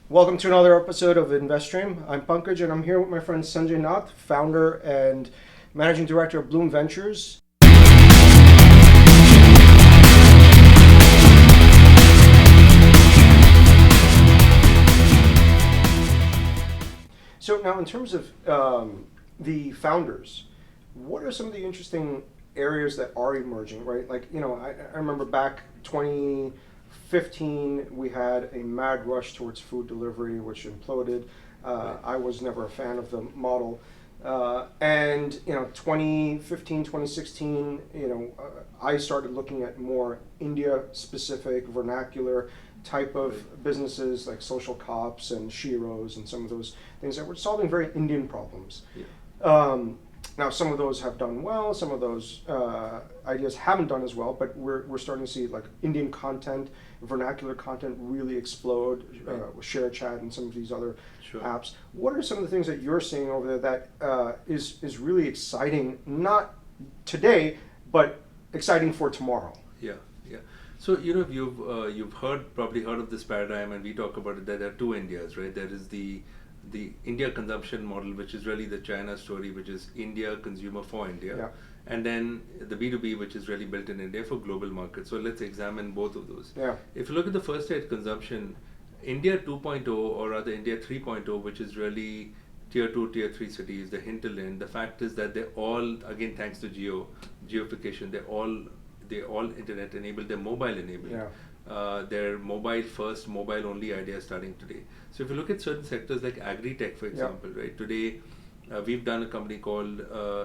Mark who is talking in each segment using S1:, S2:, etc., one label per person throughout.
S1: Welcome to another episode of InvestStream. I'm Pankaj and I'm here with my friend Sanjay Nath, founder and managing director of Blume Ventures. So now in terms of the founders, what are some of the interesting areas that are emerging, right? Like, I remember back 2015, we had a mad rush towards food delivery, which imploded. I was never a fan of the model. And 2015, 2016, I started looking at more India-specific, vernacular type of businesses like social cops and Shiros and some of those things that were solving very Indian problems.
S2: Yeah.
S1: Now, some of those have done well, some of those ideas haven't done as well, but we're starting to see like Indian content, vernacular content really explode, with ShareChat and some of these other
S2: Sure.
S1: apps. What are some of the things that you're seeing over there that is really exciting, not today, but exciting for tomorrow?
S2: Yeah, yeah. So you've probably heard of this paradigm, and we talk about it. That there are two Indias, right? There is the India consumption model, which is really the China story, which is India consumer for India,
S1: Yeah.
S2: and then the B2B, which is really built in India for global markets. So let's examine both of those.
S1: Yeah.
S2: If you look at the first rate consumption, India 2.0, or rather India 3.0, which is really tier 2, tier 3 cities, the hinterland, the fact is that they're all, again, thanks to Jio-fication, they're all internet enabled, they're mobile enabled.
S1: Yeah.
S2: Their mobile first, mobile only idea starting today. So if you look at certain sectors like AgriTech, for example, right? Today, we've done a company called,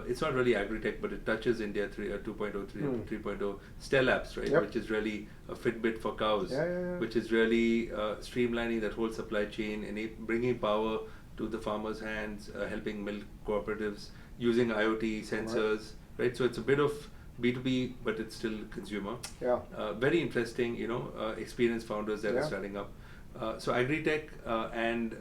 S2: it's not really AgriTech, but it touches India 2.0, 3.0, Stell Apps, right?
S1: Yep.
S2: Which is really a Fitbit for cows,
S1: Yeah.
S2: which is really streamlining that whole supply chain, and bringing power to the farmers' hands, helping milk cooperatives, using IoT sensors, right? So it's a bit of B2B, but it's still consumer.
S1: Yeah.
S2: Very interesting, experienced founders that are starting up. So AgriTech and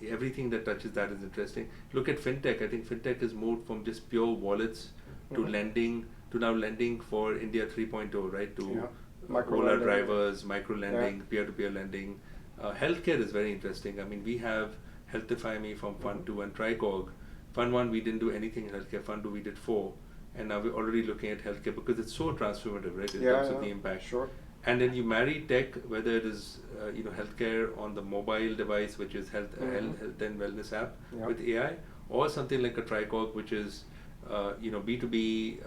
S2: everything that touches that is interesting. Look at FinTech. I think FinTech has moved from just pure wallets to lending, to now lending for India 3.0, right? To roller drivers, micro lending, peer-to-peer lending. Healthcare is very interesting. I mean, we have Healthify Me from Fund 2 and Tricog. Fund 1, we didn't do anything in healthcare. Fund 2, we did 4. And now we're already looking at healthcare because it's so transformative, right, in terms of the impact.
S1: Sure.
S2: And then you marry tech, whether it is healthcare on the mobile device, which is health and wellness app with AI, or something like a Tricog, which is B2B,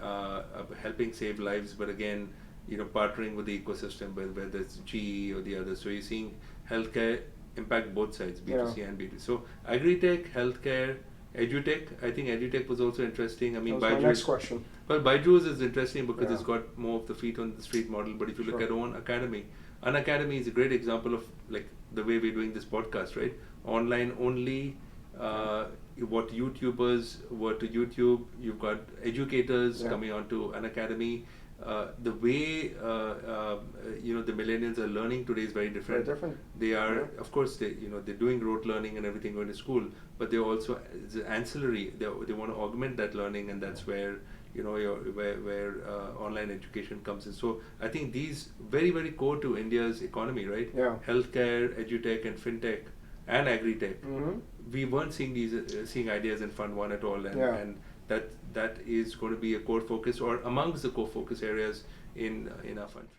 S2: helping save lives, but again, partnering with the ecosystem, whether it's GE or the others. So you're seeing healthcare impact both sides, B2C and B2C. So AgriTech, healthcare, EduTech. I think EduTech was also interesting. I mean,
S1: that was my next question.
S2: Well, Byju's is interesting because it's got more of the feet on the street model. But if you look at An Academy is a great example of like the way we're doing this podcast, right? Online only. What YouTubers were to YouTube, you've got educators coming onto An Academy. The way the millennials are learning today is very different.
S1: Very different.
S2: They are, of course, they're doing rote learning and everything, going to school, but they also, it's ancillary. They want to augment that learning, and that's where where online education comes in. So I think these very, very core to India's economy, right?
S1: Yeah.
S2: Healthcare, EduTech, and FinTech, and AgriTech. We weren't seeing ideas in Fund 1 at all, and that is going to be a core focus, or amongst the core focus areas in our fund.